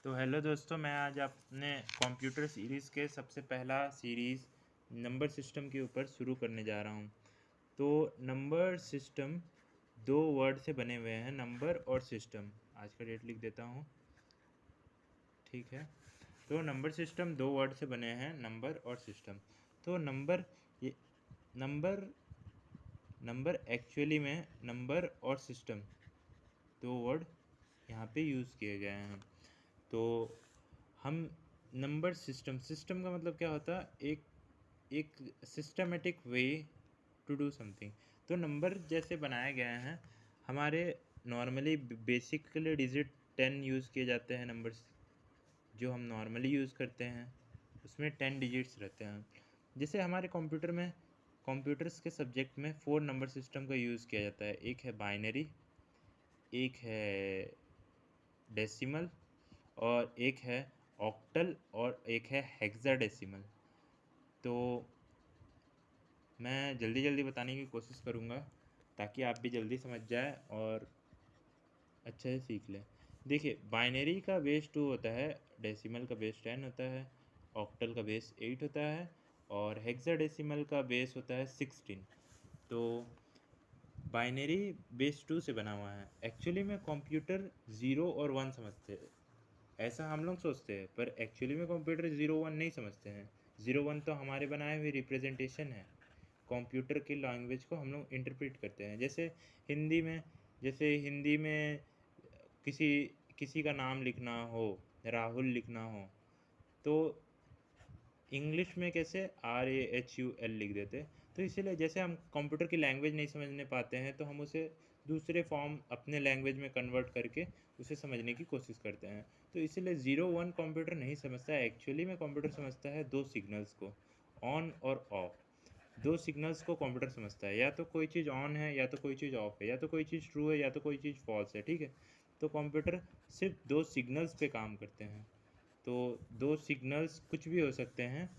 तो हेलो दोस्तों, मैं आज अपने कंप्यूटर सीरीज़ के सबसे पहला सीरीज़ नंबर सिस्टम के ऊपर शुरू करने जा रहा हूँ। तो नंबर सिस्टम दो वर्ड से बने हुए हैं, नंबर और सिस्टम। आज का डेट लिख देता हूँ, ठीक है। तो नंबर सिस्टम दो वर्ड से बने हैं, नंबर और सिस्टम। तो ये नंबर नंबर एक्चुअली में नंबर और सिस्टम दो वर्ड यहाँ पे यूज़ किए गए हैं। तो हम नंबर सिस्टम का मतलब क्या होता है, एक systematic way to do something. तो नंबर जैसे बनाए गए हैं हमारे, नॉर्मली बेसिकली डिजिट 10 यूज़ किए जाते हैं। नंबर्स जो हम नॉर्मली यूज़ करते हैं उसमें 10 डिजिट्स रहते हैं। जैसे हमारे कंप्यूटर्स के सब्जेक्ट में 4 नंबर सिस्टम का यूज़ किया जाता है। एक है बाइनरी, एक है डेसिमल, और एक है ऑक्टल, और एक है हेक्साडेसिमल। तो मैं जल्दी जल्दी बताने की कोशिश करूँगा ताकि आप भी जल्दी समझ जाए और अच्छे से सीख लें। देखिए, बाइनरी का बेस 2 होता है, डेसिमल का बेस 10 होता है, ऑक्टल का बेस 8 होता है, और हेक्साडेसिमल का बेस होता है 16। तो बाइनरी बेस 2 से बना हुआ है। एक्चुअली में कंप्यूटर 0 और 1 समझते हैं, ऐसा हम लोग सोचते हैं, पर एक्चुअली में कंप्यूटर 0 1 नहीं समझते हैं। 0 1 तो हमारे बनाए हुए रिप्रेजेंटेशन है। कंप्यूटर की लैंग्वेज को हम लोग इंटरप्रेट करते हैं। जैसे हिंदी में किसी किसी का नाम लिखना हो, राहुल लिखना हो, तो इंग्लिश में कैसे RAHUL लिख देते। तो इसीलिए जैसे हम कंप्यूटर की लैंग्वेज नहीं समझने पाते हैं तो हम उसे दूसरे फॉर्म अपने लैंग्वेज में कन्वर्ट करके उसे समझने की कोशिश करते हैं। तो इसीलिए 0 1 कंप्यूटर नहीं समझता है। एक्चुअली में कंप्यूटर समझता है दो सिग्नल्स को, ऑन और ऑफ। दो सिग्नल्स को कंप्यूटर समझता है, या तो कोई चीज़ ऑन है या तो कोई चीज़ ऑफ है, या तो कोई चीज़ ट्रू है या तो कोई चीज़ फॉल्स है, ठीक है। तो कंप्यूटर सिर्फ दो सिग्नल्स पे काम करते हैं। तो दो सिग्नल्स कुछ भी हो सकते हैं।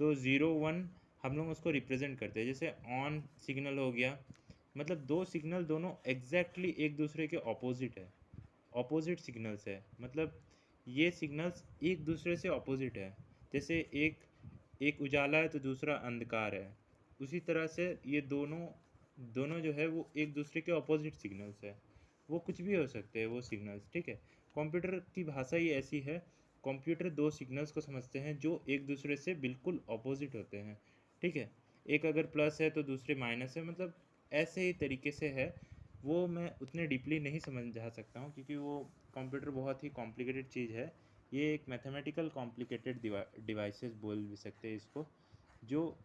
तो 0 1 हम लोग उसको रिप्रेजेंट करते हैं। जैसे ऑन सिग्नल हो गया, मतलब दो सिग्नल दोनों एग्जैक्टली एक दूसरे के ऑपोजिट है, ऑपोजिट सिग्नल्स है। मतलब ये सिग्नल्स एक दूसरे से ऑपोजिट है। जैसे एक एक उजाला है तो दूसरा अंधकार है, उसी तरह से ये दोनों दोनों जो है वो एक दूसरे के ऑपोजिट सिग्नल्स है। वो कुछ भी हो सकते हैं वो सिग्नल्स, ठीक है। कंप्यूटर की भाषा ही ऐसी है। कंप्यूटर दो सिग्नल्स को समझते हैं जो एक दूसरे से बिल्कुल ऑपोजिट होते हैं, ठीक है। एक अगर प्लस है तो दूसरे माइनस है, मतलब ऐसे ही तरीके से है। वो मैं उतने डीपली नहीं समझा सकता हूँ क्योंकि वो कंप्यूटर बहुत ही कॉम्प्लिकेटेड चीज़ है। ये एक मैथमेटिकल कॉम्प्लिकेटेड डिवाइसेस बोल भी सकते हैं इसको, जो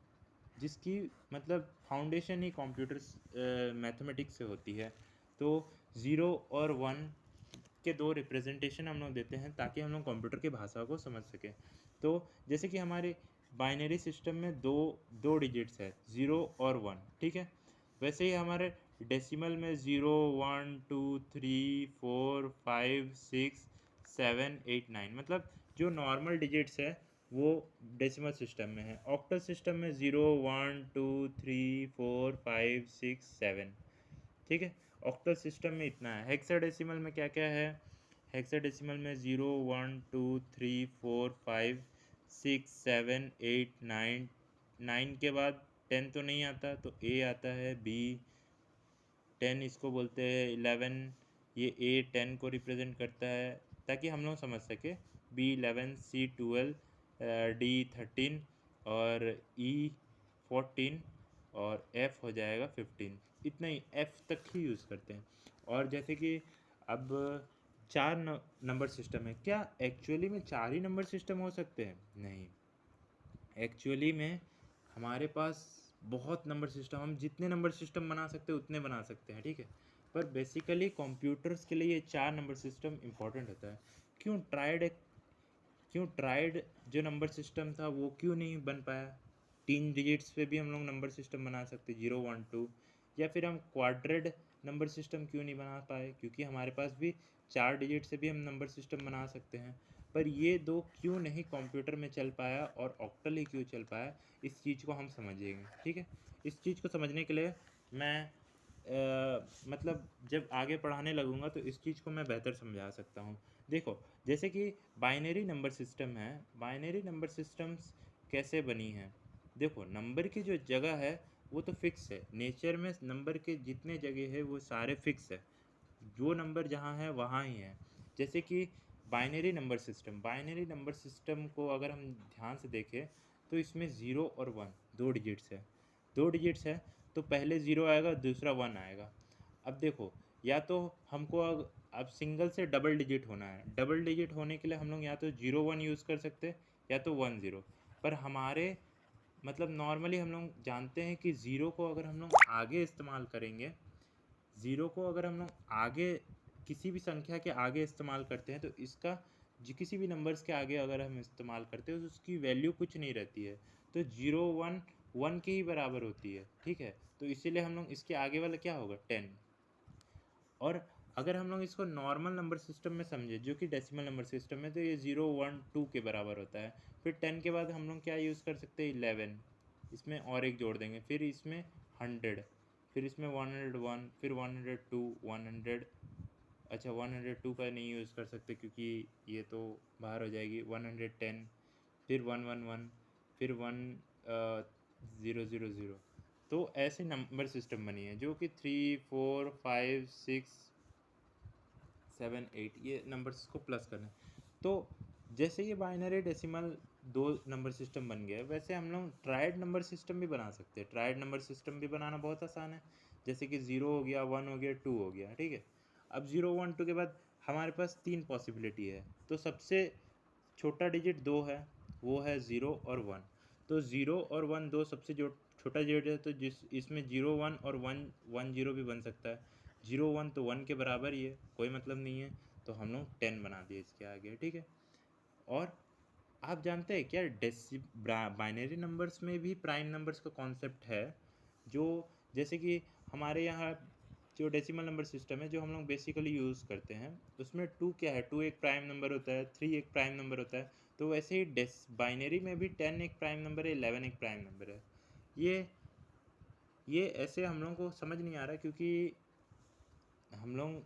जिसकी मतलब फाउंडेशन ही कंप्यूटर्स मैथमेटिक्स से होती है। तो 0 और 1 के दो रिप्रेजेंटेशन हम लोग देते हैं ताकि हम लोग कंप्यूटर की भाषा को समझ सकें। तो जैसे कि हमारे बाइनरी सिस्टम में दो दो डिजिट्स है, 0 और 1, ठीक है। वैसे ही हमारे डेसिमल में 0 1 2 3 4 5 6 7 8 9, मतलब जो नॉर्मल डिजिट्स है वो डेसिमल सिस्टम में है। ऑक्टल सिस्टम में 0 1 2 3 4 5 6 7, ठीक है। ऑक्टल सिस्टम में इतना है। हेक्साडेसिमल में क्या क्या है? हेक्साडेसिमल में 0 1 2 3 4 5 6 7 8 9, 9 के बाद 10 तो नहीं आता, तो A आता है, B 10 इसको बोलते हैं, 11 ये A 10 को रिप्रेजेंट करता है ताकि हम लोग समझ सके। B 11, C 12, D 13 और E 14 और F हो जाएगा 15। इतना ही, F तक ही यूज़ करते हैं। और जैसे कि अब चार नंबर सिस्टम है। क्या एक्चुअली में चार ही नंबर सिस्टम हो सकते हैं? नहीं, एक्चुअली में हमारे पास बहुत नंबर सिस्टम, हम जितने नंबर सिस्टम बना सकते हैं उतने बना सकते हैं, ठीक है। पर बेसिकली कंप्यूटर्स के लिए ये चार नंबर सिस्टम इम्पॉर्टेंट होता है। क्यों ट्राइड जो नंबर सिस्टम था वो क्यों नहीं बन पाया? 3 डिजिट्स पे भी हम लोग नंबर सिस्टम बना सकते, 0 1 2। या फिर हम क्वाड्रेड नंबर सिस्टम क्यों नहीं बना पाए? क्योंकि हमारे पास भी 4 डिजिट से भी हम नंबर सिस्टम बना सकते हैं। पर ये दो क्यों नहीं कंप्यूटर में चल पाया और ऑक्टल ही क्यों चल पाया, इस चीज़ को हम समझेंगे, ठीक है। इस चीज़ को समझने के लिए मैं मतलब जब आगे पढ़ाने लगूंगा तो इस चीज़ को मैं बेहतर समझा सकता हूँ। देखो जैसे कि बाइनरी नंबर सिस्टम है, बाइनरी नंबर सिस्टम्स कैसे बनी है? देखो नंबर की जो जगह है वो तो फिक्स है, नेचर में नंबर के जितने जगह है वो सारे फिक्स है, जो नंबर जहाँ है वहाँ ही है। जैसे कि बाइनरी नंबर सिस्टम को अगर हम ध्यान से देखें तो इसमें 0 और 1 दो डिजिट्स है, दो डिजिट्स है, तो पहले 0 आएगा, दूसरा 1 आएगा। अब देखो या तो हमको अब सिंगल से डबल डिजिट होना है, डबल डिजिट होने के लिए हम लोग या तो 0 1 यूज़ कर सकते हैं या तो 1 0। पर हमारे मतलब नॉर्मली हम लोग जानते हैं कि ज़ीरो को अगर हम लोग आगे इस्तेमाल करेंगे, ज़ीरो को अगर हम लोग आगे किसी भी संख्या के आगे इस्तेमाल करते हैं तो इसका किसी भी नंबर्स के आगे अगर हम इस्तेमाल करते हैं तो उसकी वैल्यू कुछ नहीं रहती है, तो 0 1 1 के ही बराबर होती है, ठीक है। तो इसीलिए हम लोग इसके आगे वाला क्या होगा 10। और अगर हम लोग इसको नॉर्मल नंबर सिस्टम में समझे जो कि डेसिमल नंबर सिस्टम में, तो ये 0 1 2 के बराबर होता है। फिर 10 के बाद हम लोग क्या यूज़ कर सकते हैं 11, इसमें और एक जोड़ देंगे, फिर इसमें 100, फिर इसमें 101, फिर 102 100। अच्छा 102 का नहीं यूज़ कर सकते क्योंकि ये तो बाहर हो जाएगी। 110, फिर 111, फिर 1000। तो ऐसे नंबर सिस्टम बनी है जो कि 3 4 5 6 7 8 ये नंबर्स को प्लस करना है। तो जैसे ये बाइनरी डेसिमल दो नंबर सिस्टम बन गया, वैसे हम लोग ट्राइड नंबर सिस्टम भी बना सकते हैं। ट्राइड नंबर सिस्टम भी बनाना बहुत आसान है, जैसे कि 0 हो गया, 1 हो गया, 2 हो गया, ठीक है। अब 0 1 2 के बाद हमारे पास 3 पॉसिबिलिटी है, तो सबसे छोटा डिजिट 2 है, वो है 0 और 1। तो 0 और 1 दो सबसे जो छोटा डिजिट है, तो जिस इसमें 0 1 और 1 1 0 भी बन सकता है। 0 1 तो 1 के बराबर ही है, कोई मतलब नहीं है, तो हम लोग 10 बना दिए इसके आगे, ठीक है। और आप जानते हैं क्या बाइनरी नंबर्स में भी प्राइम नंबर्स का कॉन्सेप्ट है, जो जैसे कि हमारे यहाँ जो डेसिमल नंबर सिस्टम है जो हम लोग बेसिकली यूज़ करते हैं, उसमें 2 क्या है, 2 एक प्राइम नंबर होता है, 3 एक प्राइम नंबर होता है। तो वैसे ही बाइनरी में भी 10 एक प्राइम नंबर है, 11 एक प्राइम नंबर है। ये ऐसे हम लोगों को समझ नहीं आ रहा क्योंकि हम लोग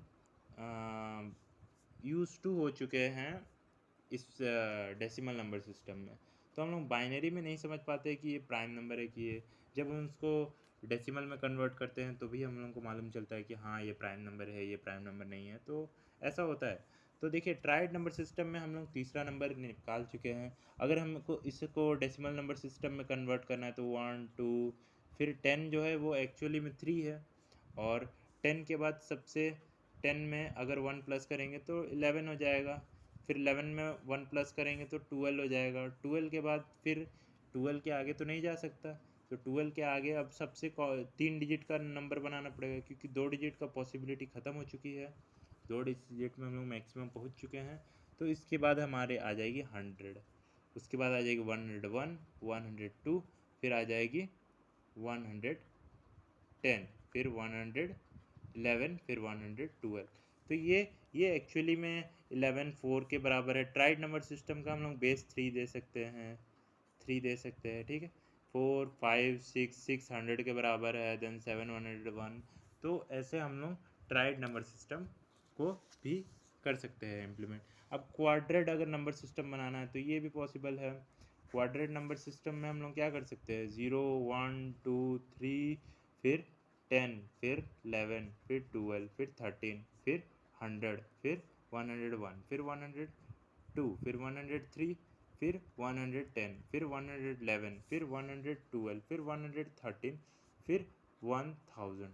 यूज़ टू हो चुके हैं इस डेसिमल नंबर सिस्टम में, तो हम लोग बाइनरी में नहीं समझ पाते कि ये प्राइम नंबर है कि ये, जब हम उसको डेसिमल में कन्वर्ट करते हैं तो भी हम लोग को मालूम चलता है कि हाँ ये प्राइम नंबर है, ये प्राइम नंबर नहीं है, तो ऐसा होता है। तो देखिए ट्राइड नंबर सिस्टम में हम लोग तीसरा नंबर निकाल चुके हैं। अगर हमको इसको डेसिमल नंबर सिस्टम में कन्वर्ट करना है तो 1 2, फिर 10 जो है वो एक्चुअली में 3 है, और 10 के बाद सबसे 10 में अगर 1 प्लस करेंगे तो 11 हो जाएगा, फिर 11 में 1 प्लस करेंगे तो 12 हो जाएगा, 12 के बाद फिर 12 के आगे तो नहीं जा सकता, तो 12 के आगे अब सबसे 3 डिजिट का नंबर बनाना पड़ेगा क्योंकि 2 डिजिट का पॉसिबिलिटी ख़त्म हो चुकी है, 2 डिजिट में हम लोग मैक्सिमम पहुंच चुके हैं। तो इसके बाद हमारे आ जाएगी 100, उसके बाद आ जाएगी 101 102, फिर आ जाएगी 110, फिर 111, फिर 112। तो ये एक्चुअली में 11 4 के बराबर है। ट्राइड नंबर सिस्टम का हम लोग बेस 3 दे सकते हैं, 3 दे सकते हैं, ठीक है। 4 5 6 600 के बराबर है, देन 7 101। तो ऐसे हम लोग ट्राइड नंबर सिस्टम को भी कर सकते हैं इम्प्लीमेंट। अब क्वाड्रेट अगर नंबर सिस्टम बनाना है तो ये भी पॉसिबल है। क्वाड्रेट नंबर सिस्टम में हम लोग क्या कर सकते हैं, 0 1 2 3, फिर 10, फिर 11, फिर 12, फिर 13, फिर 100, फिर 101, फिर 102, फिर 103, फिर 110, फिर 111, फिर 112, फिर 113, फिर 1000,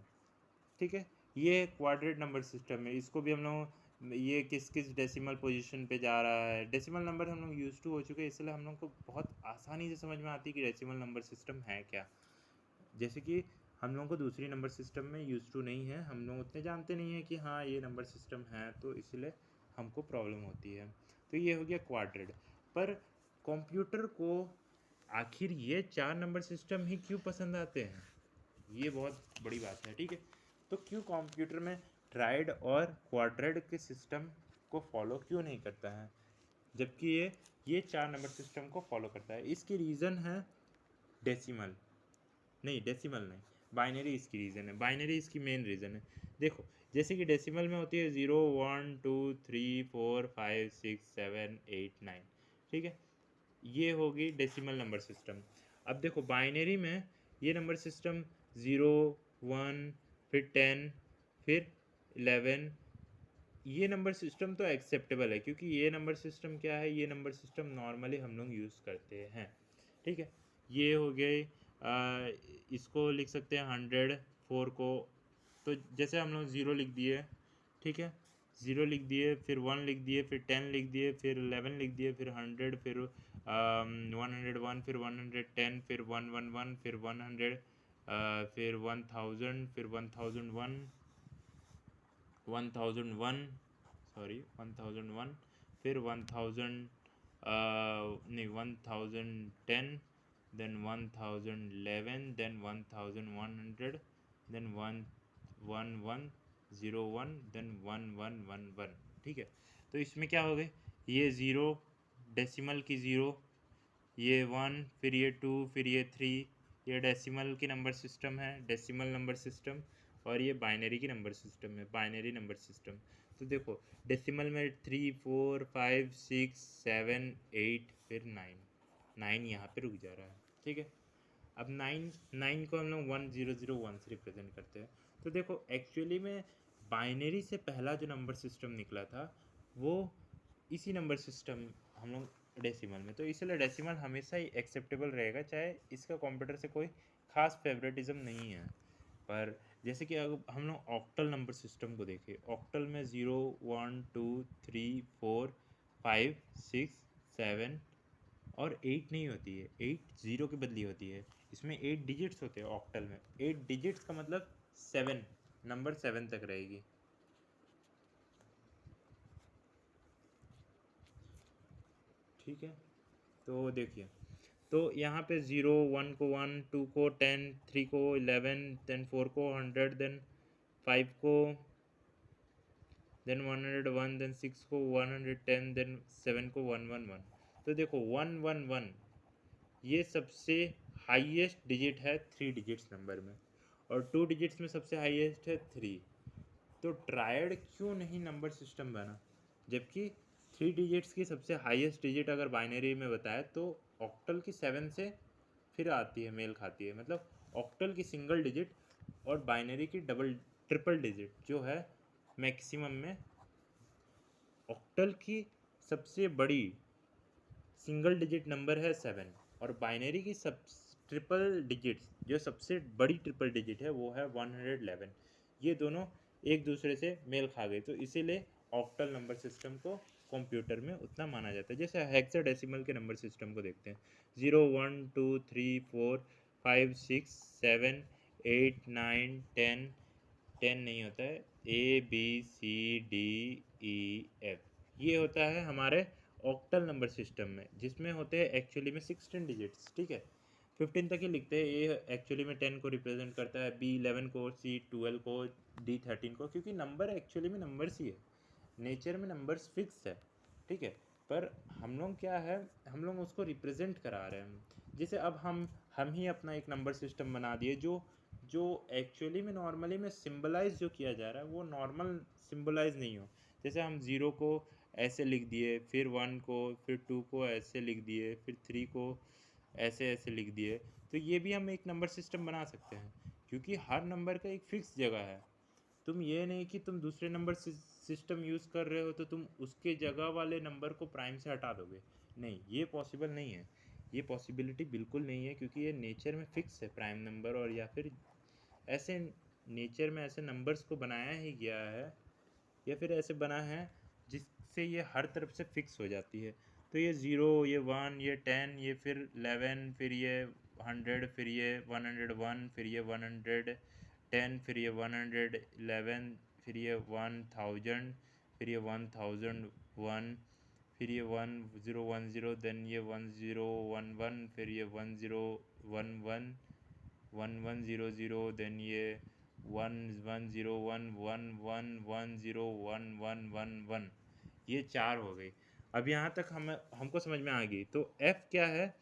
ठीक है। ये क्वाड्रेट नंबर सिस्टम है, इसको भी हम लोग ये किस किस डेसिमल पोजीशन पे जा रहा है, डेसिमल नंबर हम लोग यूज़ टू हो चुके हैं, इसलिए हम लोग को बहुत आसानी से समझ में आती है कि डेसिमल नंबर सिस्टम है क्या। जैसे कि हम लोगों को दूसरी नंबर सिस्टम में यूज़ टू नहीं है, हम लोग उतने जानते नहीं हैं कि हाँ ये नंबर सिस्टम है, तो इसलिए हमको प्रॉब्लम होती है। तो ये हो गया क्वाड्रेट। पर कंप्यूटर को आखिर ये 4 नंबर सिस्टम ही क्यों पसंद आते हैं, ये बहुत बड़ी बात है, ठीक है। तो क्यों कंप्यूटर में ट्राइड और क्वाड्रेट के सिस्टम को फॉलो क्यों नहीं करता है, जबकि ये 4 नंबर सिस्टम को फॉलो करता है? इसकी रीज़न है डेसिमल नहीं, बाइनरी इसकी रीज़न है, बाइनरी इसकी मेन रीज़न है। देखो जैसे कि डेसिमल में होती है 0 1 2 3 4 5 6 7 8 9, ठीक है। ये होगी डेसिमल नंबर सिस्टम। अब देखो बाइनरी में ये नंबर सिस्टम 0 1 फिर 10 फिर 11, ये नंबर सिस्टम तो एक्सेप्टेबल है क्योंकि ये नंबर सिस्टम क्या है, ये नंबर सिस्टम नॉर्मली हम लोग यूज़ करते हैं, ठीक है। ये हो गए इसको लिख सकते हैं 100 4 को, तो जैसे हम लोग 0 लिख दिए, ठीक है, 0 लिख दिए, फिर 1 लिख दिए, फिर 10 लिख दिए, फिर 11 लिख दिए, फिर 100, फिर 101, फिर 110, फिर 111, फिर 100, फिर 1000, फिर 1001, 1001, सॉरी 1001, फिर 1000, नहीं 1010, देन 1011, देन 1100, देन 11101, देन 1111, ठीक है। तो इसमें क्या हो गए, ये ज़ीरो डेसिमल की ज़ीरो, ये 1, फिर ये 2, फिर ये 3, ये डेसिमल की नंबर सिस्टम है, डेसिमल नंबर सिस्टम। और ये बाइनरी की नंबर सिस्टम है, बाइनरी नंबर सिस्टम। तो देखो डेसिमल में 3 4 5 6 7 8 फिर 9, 9 यहाँ पे रुक जा रहा है, ठीक है। अब 9 को हम लोग 1001 से रिप्रेजेंट करते हैं। तो देखो एक्चुअली में बाइनरी से पहला जो नंबर सिस्टम निकला था वो इसी नंबर सिस्टम हम लोग डेसिमल में, तो इसलिए डेसिमल हमेशा ही एक्सेप्टेबल रहेगा, चाहे इसका कंप्यूटर से कोई खास फेवरेटिज्म नहीं है। पर जैसे कि अगर हम लोग ऑक्टल नंबर सिस्टम को देखें, ऑक्टल में 0 1 2 3 4 5 6 7 और 8 नहीं होती है, 8 0 की बदली होती है। इसमें 8 डिजिट्स होते हैं ऑक्टल में, 8 डिजिट्स का मतलब 7, नंबर 7 तक रहेगी, ठीक है। तो देखिए, तो यहाँ पे 0 1 को 1, 2 को 10, 3 को 11, देन 4 को 100, देन 5 को, देन 101, देन 6 को 110, देन 7 को 111। तो देखो 111 ये सबसे हाईएस्ट डिजिट है 3 डिजिट्स नंबर में, और 2 डिजिट्स में सबसे हाईएस्ट है 3। तो ट्रायड क्यों नहीं नंबर सिस्टम बना, जबकि 3 डिजिट्स की सबसे हाईएस्ट डिजिट अगर बाइनरी में बताए तो ऑक्टल की 7 से फिर आती है, मेल खाती है। मतलब ऑक्टल की सिंगल डिजिट और बाइनरी की डबल ट्रिपल डिजिट जो है मैक्सिमम में, ऑक्टल की सबसे बड़ी सिंगल डिजिट नंबर है 7, और बाइनरी की सब ट्रिपल डिजिट्स जो सबसे बड़ी ट्रिपल डिजिट है वो है 111। ये दोनों एक दूसरे से मेल खा गए, तो इसीलिए ऑक्टल नंबर सिस्टम को कंप्यूटर में उतना माना जाता है। जैसे हेक्साडेसिमल के नंबर सिस्टम को देखते हैं, 0 1 2 3 4 5 6 7 8 9 10, 10 नहीं होता है, ABCDEF ये होता है हमारे ऑक्टल नंबर सिस्टम में, जिसमें होते हैं एक्चुअली में 16 डिजिट्स, ठीक है। 15 तक ही लिखते हैं, ये एक्चुअली में 10 को रिप्रेजेंट करता है, B11 को, C12 को, D13 को, क्योंकि नंबर एक्चुअली में नंबर्स ही है, नेचर में नंबर्स फिक्स है, ठीक है। पर हम लोग क्या है, हम लोग उसको रिप्रेजेंट करा रहे हैं। जैसे अब हम ही अपना एक नंबर सिस्टम बना दिए जो जो एक्चुअली में नॉर्मली में सिंबलाइज जो किया जा रहा है वो नॉर्मल सिंबलाइज नहीं हो। जैसे हम 0 को ऐसे लिख दिए, फिर 1 को, फिर 2 को ऐसे लिख दिए, फिर 3 को ऐसे ऐसे लिख दिए, तो ये भी हम एक नंबर सिस्टम बना सकते हैं, क्योंकि हर नंबर का एक फिक्स जगह है। तुम ये नहीं कि तुम दूसरे नंबर सिस्टम यूज़ कर रहे हो तो तुम उसके जगह वाले नंबर को प्राइम से हटा दोगे, नहीं, ये पॉसिबल नहीं है, ये पॉसिबिलिटी बिल्कुल नहीं है, क्योंकि ये नेचर में फिक्स है प्राइम नंबर, और या फिर ऐसे नेचर में ऐसे नंबर्स को बनाया ही गया है, या फिर ऐसे बना है जिससे ये हर तरफ से फिक्स हो जाती है। तो ये 0, ये 1, ये 10, ये फिर 11, फिर ये 100, फिर ये 101, फिर ये 110, फिर ये 111, फिर ये 1000, फिर ये 1001, फिर ये 1010, देन ये 1011, फिर ये 1011, 1100, देन ये 1101, 1110, 1111, ये 4 हो गई। अब यहाँ तक हमको समझ में आ गई। तो F क्या है,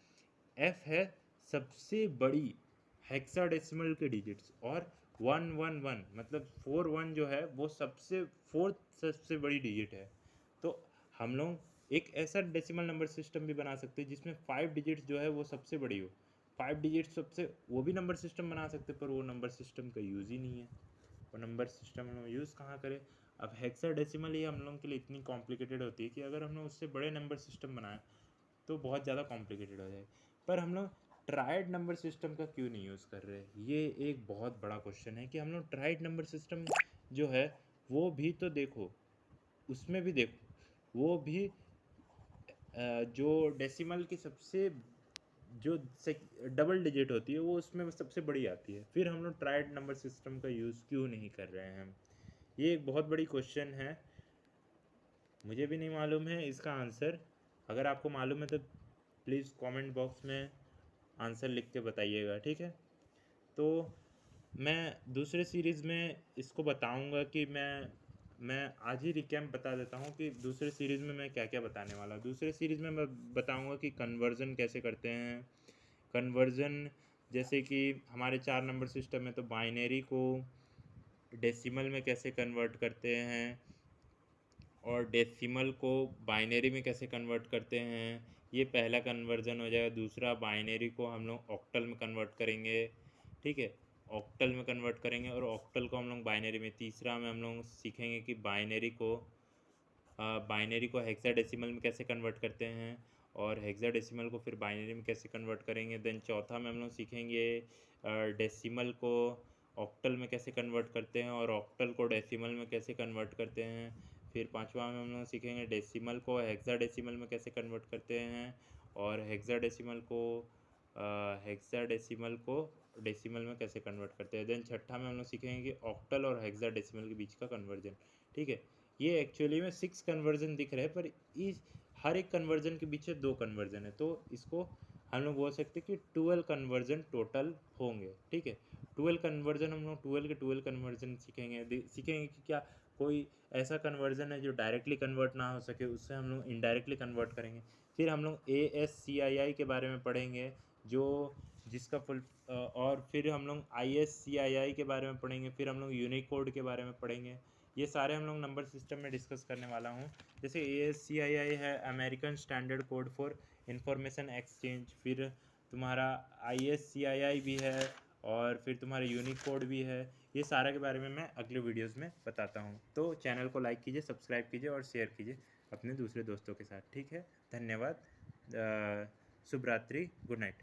F है सबसे बड़ी हेक्साडेसिमल के डिजिट्स, और 111 मतलब 41 जो है वो फोर्थ सबसे बड़ी डिजिट है। तो हम लोग एक ऐसा डेसिमल नंबर सिस्टम भी बना सकते हैं जिसमें 5 डिजिट्स जो है वो सबसे बड़ी हो। 5 डिजिट्स सबसे वो भी नंबर सिस्टम बना सकते हैं, पर वो नंबर सिस्टम का यूज़ ही नहीं है। वो नंबर सिस्टम हम यूज़ कहाँ करें? अब हेक्साडेसिमल ही हम लोगों के लिए इतनी कॉम्प्लिकेटेड होती है कि अगर हम लोग उससे बड़े नंबर सिस्टम बनाएं तो बहुत ज़्यादा कॉम्प्लिकेटेड हो जाए। पर हम लोग ट्राइड नंबर सिस्टम का क्यों नहीं यूज़ कर रहे? ये एक बहुत बड़ा क्वेश्चन है कि हम लोग ट्राइड नंबर सिस्टम जो है वो भी तो देखो, उसमें भी देखो वो भी जो डेसिमल की सबसे जो डबल डिजिट होती है वो उसमें सबसे बड़ी आती है। फिर हम लोग ट्राइड नंबर सिस्टम का यूज़ क्यों नहीं कर रहे हैं हम? ये एक बहुत बड़ी क्वेश्चन है, मुझे भी नहीं मालूम है इसका आंसर। अगर आपको मालूम है तो प्लीज़ कमेंट बॉक्स में आंसर लिख के बताइएगा, ठीक है? तो मैं दूसरे सीरीज़ में इसको बताऊंगा कि मैं आज ही रिकैप बता देता हूँ कि दूसरे सीरीज़ में मैं क्या क्या बताने वाला हूँ। दूसरे सीरीज़ में मैं बताऊंगा कि कन्वर्ज़न कैसे करते हैं। कन्वर्ज़न जैसे कि हमारे 4 नंबर सिस्टम में तो बाइनरी को डेसिमल में कैसे कन्वर्ट करते हैं और डेसिमल को बाइनरी में कैसे कन्वर्ट करते हैं, ये पहला कन्वर्जन हो जाएगा। दूसरा, बाइनरी को हम लोग ऑक्टल में कन्वर्ट करेंगे, ठीक है? ऑक्टल में कन्वर्ट करेंगे और ऑक्टल को हम लोग बाइनरी में। तीसरा में हम लोग सीखेंगे कि बाइनरी को हेक्साडेसिमल में कैसे कन्वर्ट करते हैं और हेक्साडेसिमल को फिर बाइनरी में कैसे कन्वर्ट करेंगे। देन चौथा में हम लोग सीखेंगे डेसिमल को ऑक्टल में कैसे कन्वर्ट करते हैं और ऑक्टल को डेसिमल में कैसे कन्वर्ट करते हैं। फिर पांचवा में हम लोग सीखेंगे डेसिमल को हेक्साडेसिमल में कैसे कन्वर्ट करते हैं और हेक्साडेसिमल को डेसिमल में कैसे कन्वर्ट करते हैं। देन छठा में हम लोग सीखेंगे कि ऑक्टल और हेक्साडेसिमल के बीच का कन्वर्जन, ठीक है? ये एक्चुअली में 6 कन्वर्जन दिख रहे हैं, पर इस हर एक कन्वर्जन के पीछे 2 कन्वर्जन है, तो इसको हम लोग बोल सकते हैं कि 12 कन्वर्जन टोटल होंगे, ठीक है? 12 कन्वर्जन हम लोग 12 के 12 कन्वर्जन सीखेंगे कि क्या कोई ऐसा कन्वर्जन है जो डायरेक्टली कन्वर्ट ना हो सके, उससे हम लोग इनडायरेक्टली कन्वर्ट करेंगे। फिर हम लोग ASCII के बारे में पढ़ेंगे, जो जिसका फुल और फिर हम लोग ISCII के बारे में पढ़ेंगे। फिर हम लोग यूनिकोड के बारे में पढ़ेंगे। ये सारे हम लोग नंबर सिस्टम में डिस्कस करने वाला हूँ। जैसे ASCII है American standard code for information exchange, फिर तुम्हारा ISCII भी है और फिर तुम्हारा यूनिकोड भी है। ये सारा के बारे में मैं अगले वीडियोस में बताता हूँ। तो चैनल को लाइक कीजिए, सब्सक्राइब कीजिए और शेयर कीजिए अपने दूसरे दोस्तों के साथ, ठीक है? धन्यवाद। शुभ रात्रि, गुड नाइट।